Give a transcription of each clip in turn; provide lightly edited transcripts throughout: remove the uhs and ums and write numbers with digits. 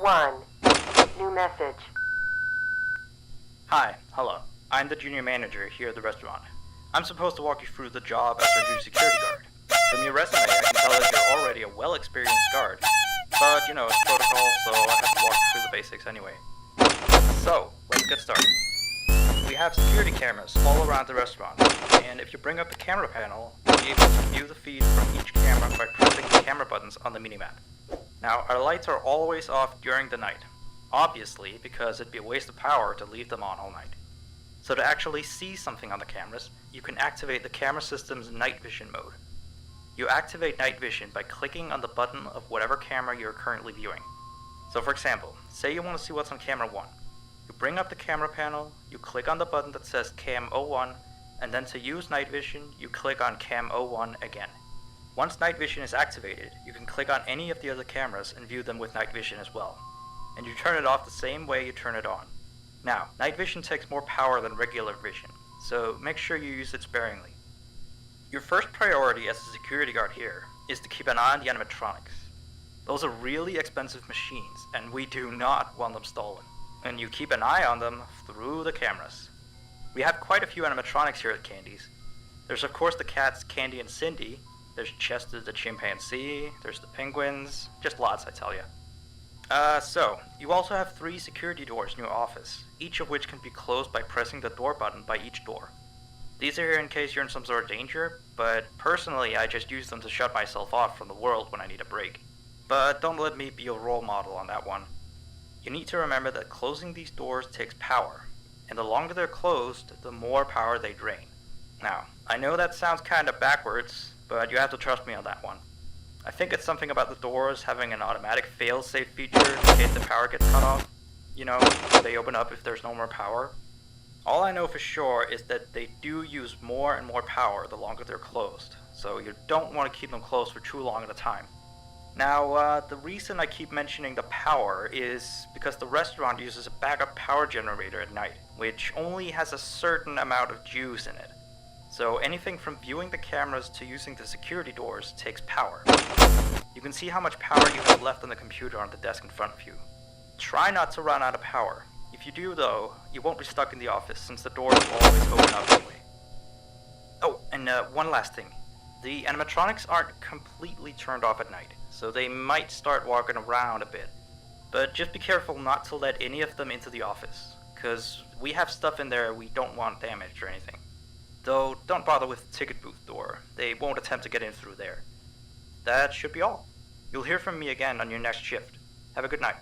1. New message. Hi, hello. I'm the junior manager here at the restaurant. I'm supposed to walk you through the job as our new security guard. From your resume, I can tell that you're already a well-experienced guard. But, you know, it's protocol, so I have to walk you through the basics anyway. So, let's get started. We have security cameras all around the restaurant, and if you bring up the camera panel, you'll be able to view the feed from each camera by pressing the camera buttons on the minimap. Now, our lights are always off during the night. Obviously, because it'd be a waste of power to leave them on all night. So to actually see something on the cameras, you can activate the camera system's night vision mode. You activate night vision by clicking on the button of whatever camera you're currently viewing. So for example, say you want to see what's on camera 1. You bring up the camera panel, you click on the button that says Cam 01, and then to use night vision, you click on Cam 01 again. Once night vision is activated, you can click on any of the other cameras and view them with night vision as well. And you turn it off the same way you turn it on. Now, night vision takes more power than regular vision, so make sure you use it sparingly. Your first priority as a security guard here is to keep an eye on the animatronics. Those are really expensive machines, and we do not want them stolen. And you keep an eye on them through the cameras. We have quite a few animatronics here at Candy's. There's of course the cats Candy and Cindy, there's Chester the chimpanzee, there's the penguins, just lots I tell you. So, you also have 3 security doors in your office, each of which can be closed by pressing the door button by each door. These are here in case you're in some sort of danger, but personally I just use them to shut myself off from the world when I need a break. But don't let me be your role model on that one. You need to remember that closing these doors takes power, and the longer they're closed, the more power they drain. Now, I know that sounds kinda backwards, but you have to trust me on that one. I think it's something about the doors having an automatic fail-safe feature in case the power gets cut off. You know, they open up if there's no more power. All I know for sure is that they do use more and more power the longer they're closed, so you don't want to keep them closed for too long at a time. Now, the reason I keep mentioning the power is because the restaurant uses a backup power generator at night, which only has a certain amount of juice in it. So anything from viewing the cameras to using the security doors takes power. You can see how much power you have left on the computer on the desk in front of you. Try not to run out of power. If you do though, you won't be stuck in the office since the doors will always open up anyway. Oh, and one last thing. The animatronics aren't completely turned off at night, so they might start walking around a bit. But just be careful not to let any of them into the office, cause we have stuff in there we don't want damaged or anything. Though, don't bother with the ticket booth door. They won't attempt to get in through there. That should be all. You'll hear from me again on your next shift. Have a good night.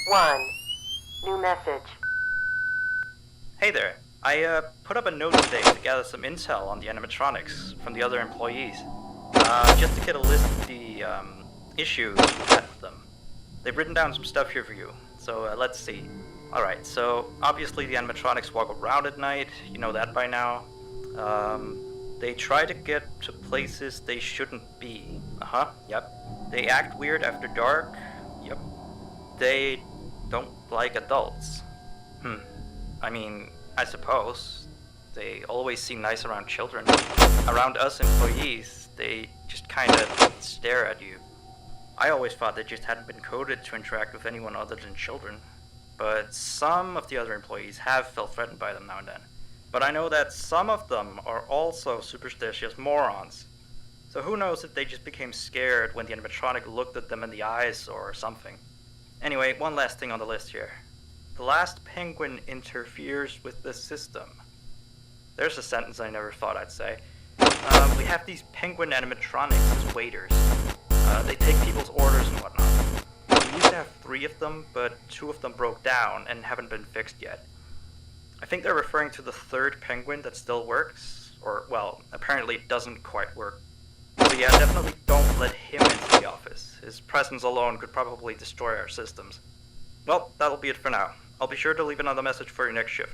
1. New message. Hey there. I put up a note today to gather some intel on the animatronics from the other employees. Just to get a list of the issues we've had with them. They've written down some stuff here for you, so let's see. Alright, so obviously the animatronics walk around at night, you know that by now. They try to get to places they shouldn't be. Yep. They act weird after dark. Yep. They don't like adults. I mean, I suppose. They always seem nice around children. Around us employees, they just kinda stare at you. I always thought they just hadn't been coded to interact with anyone other than children. But some of the other employees have felt threatened by them now and then. But I know that some of them are also superstitious morons. So who knows if they just became scared when the animatronic looked at them in the eyes or something. Anyway, one last thing on the list here. The last penguin interferes with the system. There's a sentence I never thought I'd say. We have these penguin animatronics as waiters. They take people's orders and whatnot. We used to have 3 of them, but 2 of them broke down and haven't been fixed yet. I think they're referring to the 3rd penguin that still works, or, well, apparently it doesn't quite work. So yeah, definitely don't let him into the office. His presence alone could probably destroy our systems. Well, that'll be it for now. I'll be sure to leave another message for your next shift.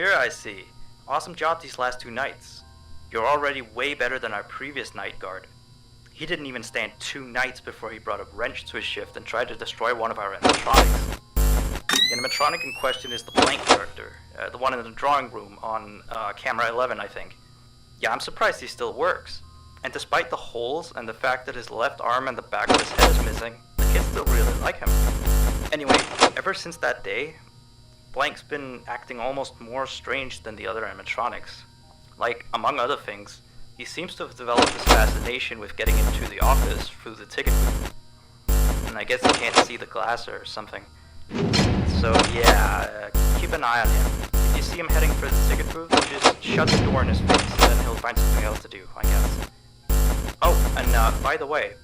here, I see. Awesome job these last 2 nights. You're already way better than our previous night guard. He didn't even stand 2 nights before he brought a wrench to his shift and tried to destroy one of our animatronics. The animatronic in question is the blank character, the one in the drawing room on camera 11, I think. Yeah, I'm surprised he still works. And despite the holes and the fact that his left arm and the back of his head is missing, the kids still really like him. Anyway, ever since that day, Blank's been acting almost more strange than the other animatronics. Like, among other things, he seems to have developed this fascination with getting into the office through the ticket booth. And I guess he can't see the glass or something. So yeah, keep an eye on him. If you see him heading for the ticket booth, just shut the door in his face and then he'll find something else to do, I guess. Oh, and by the way,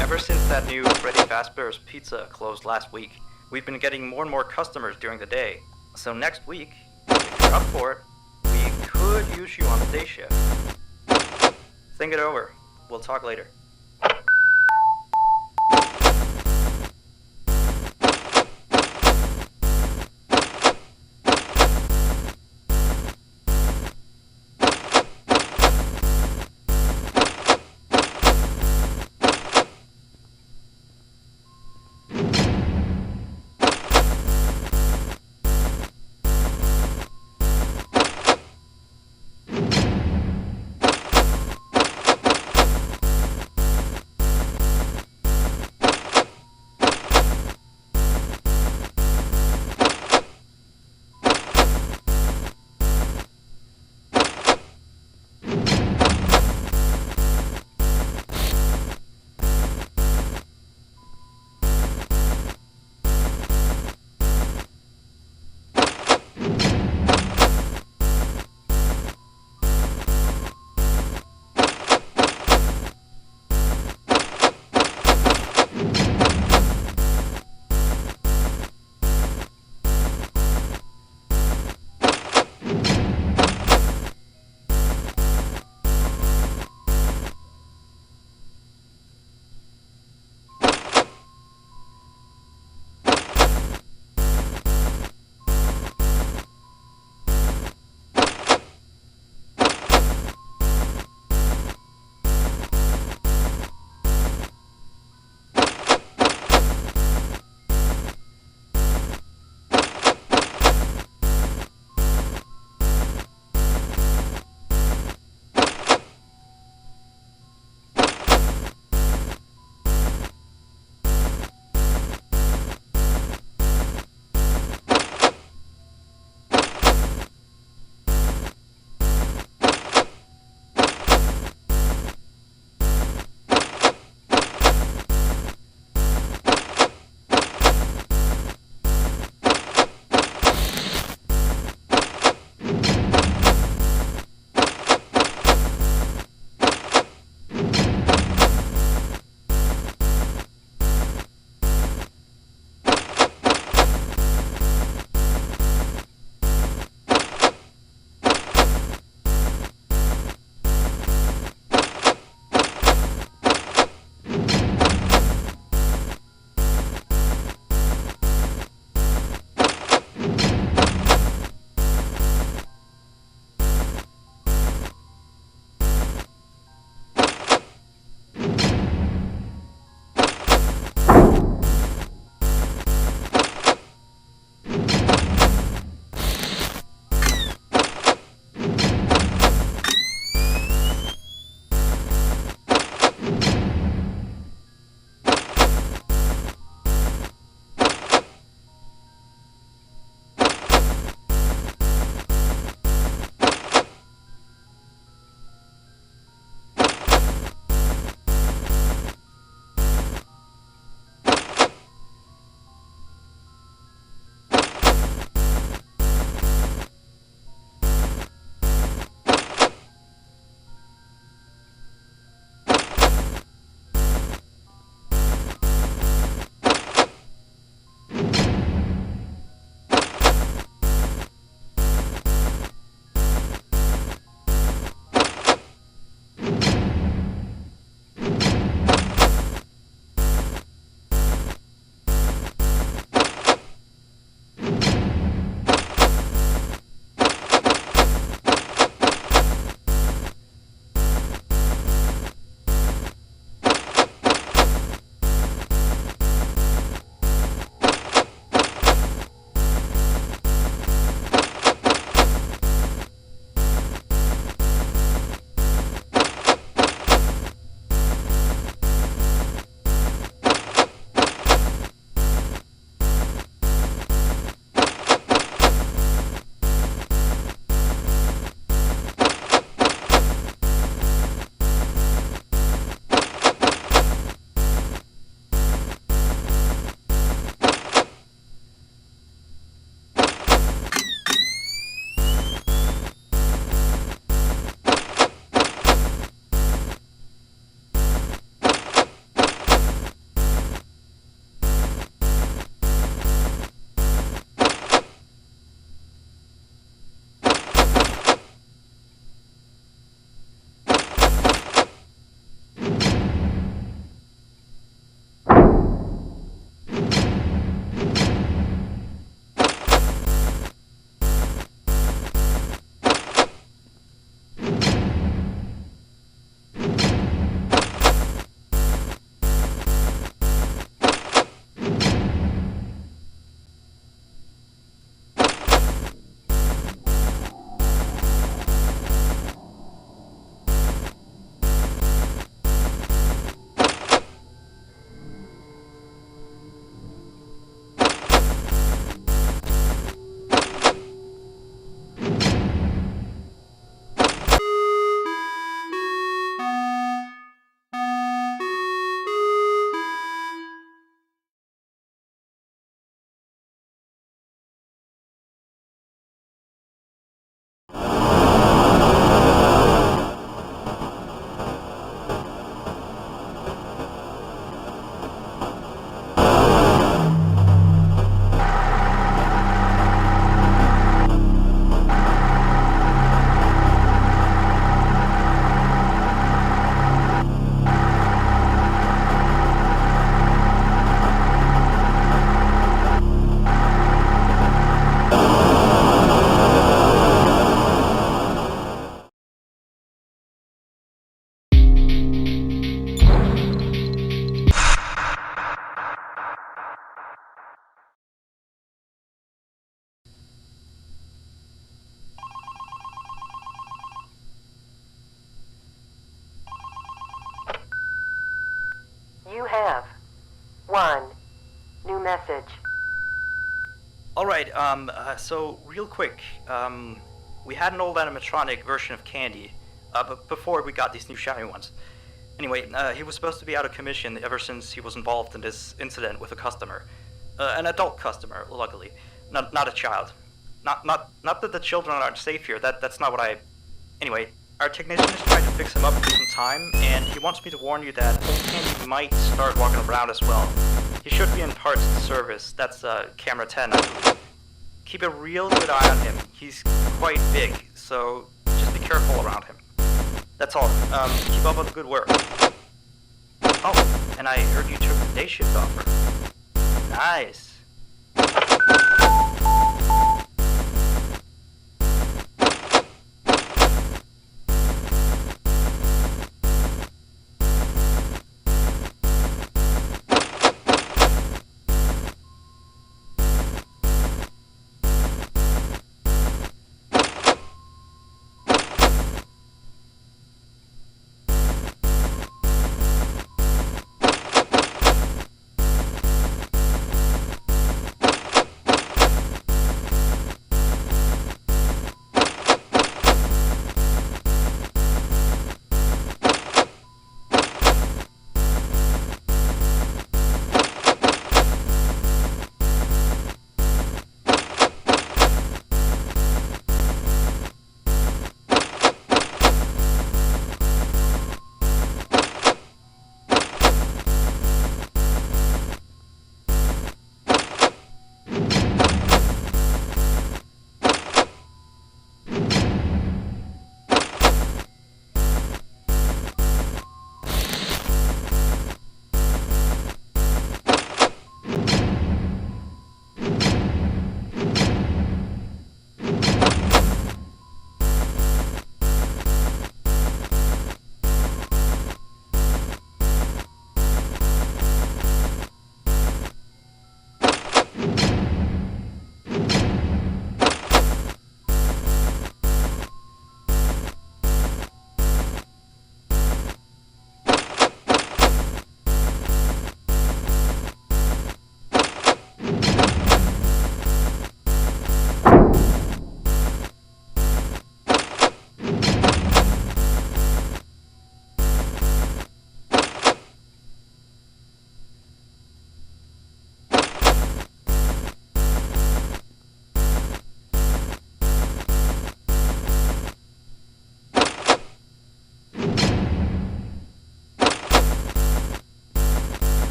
ever since that new Freddy Fazbear's Pizza closed last week, we've been getting more and more customers during the day. So next week, if you're up for it, we could use you on the day shift. Think it over. We'll talk later. message. Alright, so real quick, we had an old animatronic version of Candy, but before we got these new shiny ones. Anyway, he was supposed to be out of commission ever since he was involved in this incident with a customer. An adult customer, luckily. Not a child. Not that the children aren't safe here, that's not what I... Anyway, our technician is trying to fix him up for some time, and he wants me to warn you that old Candy might start walking around as well. He should be in parts service. That's camera 10, I believe. Keep a real good eye on him. He's quite big, so just be careful around him. That's all. Keep up with the good work. Oh, and I heard you took the day shift offer. Nice.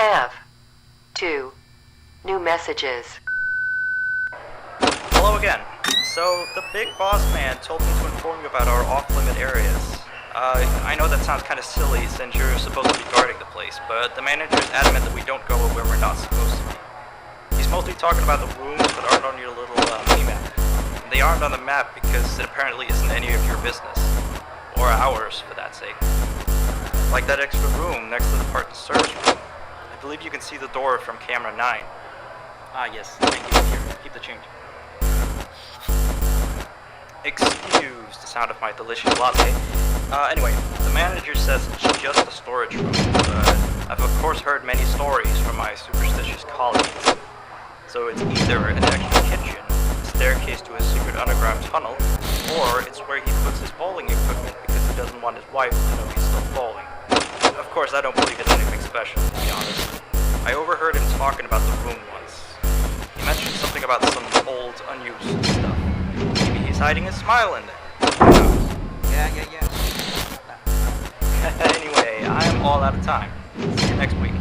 have 2 new messages. Hello again. So, the big boss man told me to inform you about our off-limit areas. I know that sounds kind of silly since you're supposed to be guarding the place, but the manager's adamant that we don't go where we're not supposed to be. He's mostly talking about the rooms that aren't on your little mini-map. They aren't on the map because it apparently isn't any of your business. Or ours, for that sake. Like that extra room next to the parts and service room. I believe you can see the door from camera 9. Ah, yes, thank you. Here, keep the change. Excuse the sound of my delicious latte. Anyway, the manager says it's just a storage room, but I've of course heard many stories from my superstitious colleagues. So it's either an extra kitchen, a staircase to a secret underground tunnel, or it's where he puts his bowling equipment because he doesn't want his wife to know he's still bowling. Of course, I don't believe it's anything special, to be honest. I overheard him talking about the room once. He mentioned something about some old, unused stuff. Maybe he's hiding his smile in there. Who knows? Yeah. Anyway, I am all out of time. See you next week.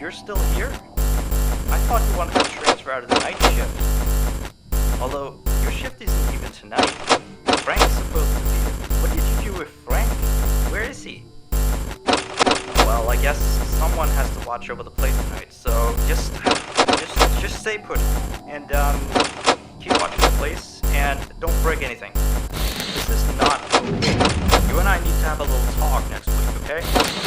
you're still here? I thought you wanted to transfer out of the night shift. Although, your shift isn't even tonight. Frank is supposed to be here. What did you do with Frank? Where is he? Well, I guess someone has to watch over the place tonight, so just stay put. And, keep watching the place, and don't break anything. This is not okay. You and I need to have a little talk next week, okay?